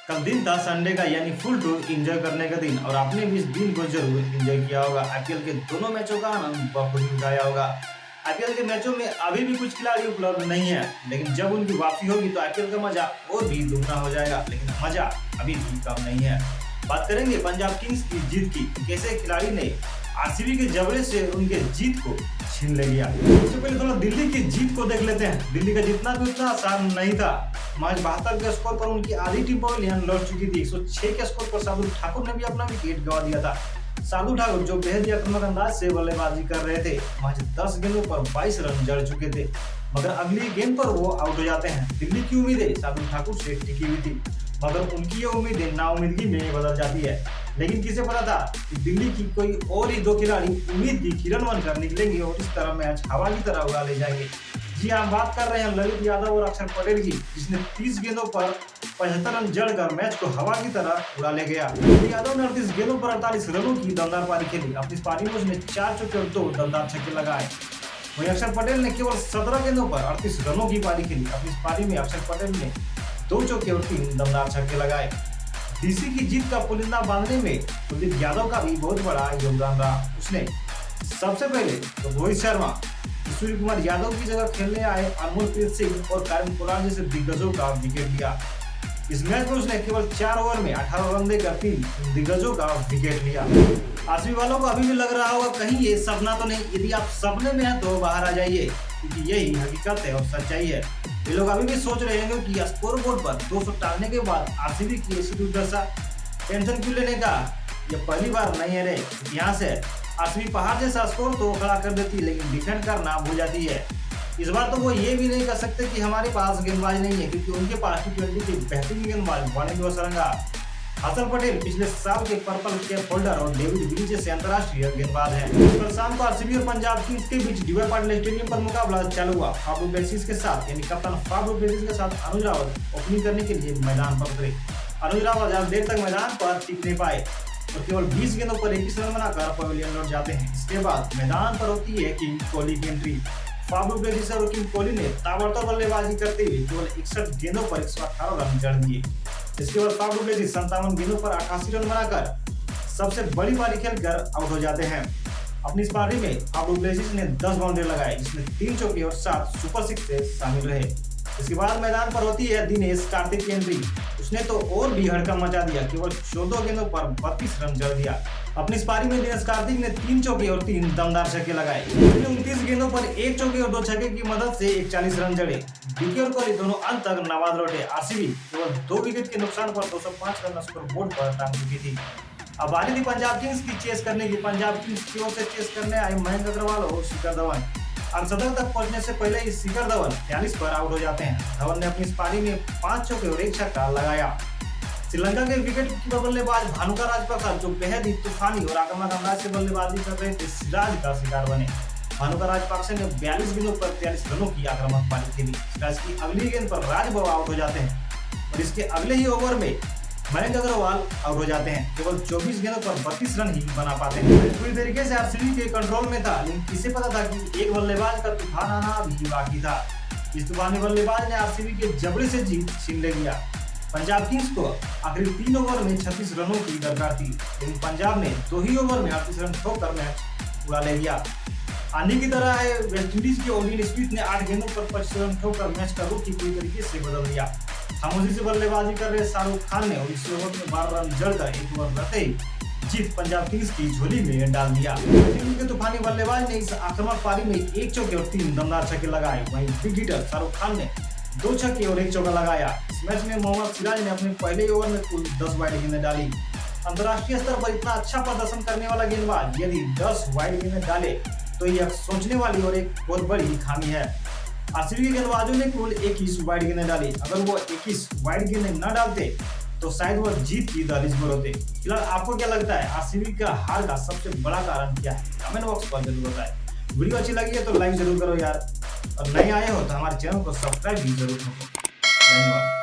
कल दिन था संडे का, यानी फुल टू एंजॉय करने का दिन, और आपने भी इस दिन को जरूर एंजॉय किया होगा। आईपीएल के दोनों मैचों का आनंद बखूबी उठाया होगा। आईपीएल के मैचों में अभी भी कुछ खिलाड़ी उपलब्ध नहीं है, लेकिन जब उनकी वापसी होगी तो आईपीएल का मजा और भी दुगना हो जाएगा। लेकिन मजा अभी भी कम नहीं है। बात करेंगे पंजाब किंग्स की जीत की, कैसे खिलाड़ी ने आरसीबी के जबड़े से उनके जीत को छीन ले लिया। सबसे पहले थोड़ा दिल्ली की जीत को देख लेते हैं। दिल्ली का जीतना भी उतना आसान नहीं था। मैच 72 के स्कोर पर उनकी आधी टीम पवेलियन लौट चुकी थी। 106 के स्कोर पर शार्दुल ठाकुर ने भी अपना विकेट गंवा दिया था। शार्दुल ठाकुर जो बेहद ही आक्रामक अंदाज से बल्लेबाजी कर रहे थे, मैच 10 गेंदों पर 22 रन जड़ चुके थे, मगर अगली गेंद पर वो आउट हो जाते हैं। दिल्ली की उम्मीदें शार्दुल ठाकुर से टिकी हुई थी, मगर उनकी ये उम्मीदें नाउम्मीदगी में बदल जाती है। लेकिन किसे पता था कि दिल्ली की कोई और ही दो खिलाड़ी उम्मीद की किरण बनकर निकलेंगे और इस तरह मैच हवा की तरह उड़ा ले जाएंगे। जी हाँ, बात कर रहे हैं ललित यादव और अक्षर पटेल की, जिसने 30 गेंदों पर 75 रन जड़कर मैच को हवा की तरह उड़ा ले गया। यादव ने 38 गेंदों पर 48 रनों की दमदार पारी खेली। अपनी पारी में उसने 4 चौके और 2 दमदार छक्के लगाए। वहीं अक्षर पटेल ने केवल 17 गेंदों पर 38 रनों की पारी खेली। अपनी पारी में अक्षर पटेल ने 2 चौके और 3 दमदार छक्के लगाए। डीसी की जीत का पुलिंदा बांधने में कुलदीप यादव का भी बहुत बड़ा योगदान रहा। उसने सबसे पहले तो रोहित शर्मा, सूर्य कुमार यादव की जगह खेलने आए अनमोलप्रीत सिंह और कायम कुरान जैसे दिग्गजों का विकेट लिया। इस मैच में उसने केवल 4 ओवर में 18 रन देकर 3 दिग्गजों का विकेट लिया। आरसीबी वालों को अभी भी लग रहा होगा कहीं ये सपना तो नहीं। यदि आप सपने में हैं तो बाहर आ जाइए, क्योंकि यही हकीकत है और सच्चाई है। ये लोग अभी भी सोच रहे हैं कि स्कोर बोर्ड पर 200 टालने के बाद आरसीबी की ऐसी दुर्दशा, टेंशन क्यों लेने का, ये पहली बार नहीं है रे। यहाँ से आरसीबी पहाड़ जैसा स्कोर तो खड़ा कर देती है, लेकिन डिफेंड करना भूल जाती है। इस बार तो वो ये भी नहीं कर सकते कि हमारे पास गेंदबाज नहीं है, क्योंकि उनके पास T20 के बेहतरीन गेंदबाज वाणिज्य सरंगा, हसन पटेल पिछले साल के पर्पल कैप होल्डर और डेविड विली जैसे अंतर्राष्ट्रीय गेंदबाज हैं। कल शाम को आरसीबी और पंजाब किंग्स के बीच डीवाई पाटिल स्टेडियम पर मुकाबला चालू हुआ। फाफ डु प्लेसिस के साथ, यानी कप्तान फाफ डु प्लेसिस के साथ अनुज रावत ओपनिंग करने के लिए मैदान पर उतरे। अनुज रावत ज्यादा देर तक मैदान पर टिक नहीं पाए और केवल 20 गेंदों पर 21 रन बनाकर पवेलियन लौट जाते हैं। इसके बाद मैदान पर होती है किंग कोहली की एंट्री। फाफ डु प्लेसिस और किंग कोहली ने ताबड़तोड़ बल्लेबाजी करते हुए केवल 61 गेंदों पर 118 रन जड़ दिए। इसके बाद फाफ डु प्लेसिस 57 गेंदों पर 88 रन बनाकर सबसे बड़ी पारी खेलकर आउट हो जाते हैं। अपनी इस पारी में फाफ डु प्लेसिस ने 10 बाउंड्री लगाए, जिसमें 3 चौके और 7 सुपर 6 से शामिल रहे। इसके बाद मैदान पर होती है दिनेश कार्तिक की एंट्री। उसने तो और भी हड़कंप मचा दिया, केवल 14 गेंदों पर 32 रन जड़ दिया। अपनी इस पारी में दिनेश कार्तिक ने 3 चौके और 3 दमदार छक्के लगाए। 29 गेंदों पर 1 चौके और 2 छक्के की मदद से 41 रन जड़े। डीके और कोहली दोनों अंत तक नाबाद लौटे। आरसीबी केवल 2 विकेट के नुकसान पर 205 रन स्कोर बोर्ड पर टांग चुकी थी। अब बारी थी पंजाब किंग्स की चेस करने की। पंजाब किंग्स की ओर से चेस करने आए मयंक अग्रवाल और शिखर धवन। अर्धशतक तक पहुंचने से पहले ही शिखर धवन 43 पर आउट हो जाते हैं। धवन ने अपनी इस पारी में 5 चौके और 1 छक्का लगाया। श्रीलंका के विकेट कीपर बल्लेबाज भानुका राजपक्सा, जो बेहद ही तूफानी और आक्रामक अंदाज से बल्लेबाजी कर रहे थे, सिराज का शिकार बने। भानुका राजपक्सा ने 42 गेंदों पर 43 रनों की आक्रामक पारी खेली। सिराज की अगली गेंद पर राजभव आउट हो जाते हैं और इसके अगले ही ओवर में मयंक अग्रवाल आउट हो जाते हैं। केवल 24 गेंदों पर 32 रन ही बना पाते हैं। पूरी तरीके से आरसीबी के कंट्रोल में था, लेकिन किसे पता था कि एक बल्लेबाज का तूफान आना अभी बाकी था। इस तूफानी बल्लेबाज ने आरसीबी के जबड़े से जीत छीन ले लिया। पंजाब किंग्स को आखिरी 3 ओवर में 36 रनों की दरकार थी, लेकिन पंजाब ने 2 ही ओवर में 38 रन ठोककर मैच उड़ा ले लिया। आंधी की तरह है वेस्टइंडीज के ओडिन स्मिथ ने 8 गेंदों पर 25 रन ठोककर मैच का रुख ही पूरी तरीके से बदल दिया। खामोशी से बल्लेबाजी कर रहे शाहरुख खान ने 19 ओवर में 12 रन जड़कर 1 ओवर रहते ही जीत पंजाब किंग्स की झोली में डाल दिया। दिल्ली के तूफानी बल्लेबाज ने इस आक्रामक पारी में 1 चौके और 3 दमदार छक्के लगाए। वहीं बिग हिटर शाहरुख खान ने 2 छक्के और 1 चौका लगाया। इस मैच में मोहम्मद सिराज ने अपने पहले ओवर में कुल 10 वाइड गेंदें डाली। अंतर्राष्ट्रीय स्तर पर इतना अच्छा प्रदर्शन करने वाला गेंदबाज यदि 10 वाइड गेंदें डाले तो यह सोचने वाली और एक बहुत बड़ी खामी है। आरसीबी के गेंदबाजों ने कुल 21 वाइड गेंदें डाली। अगर वो 21 वाइड गेंदें न डालते तो शायद वो जीत की दहलीज पर होते। फिलहाल आपको क्या लगता है, आरसीबी का हार का सबसे बड़ा कारण क्या है? कमेंट बॉक्स पर जरूर बताएं। वीडियो अच्छी लगी है तो लाइक जरूर करो यार, और नए आए हो तो हमारे चैनल को सब्सक्राइब भी जरूर करो। धन्यवाद।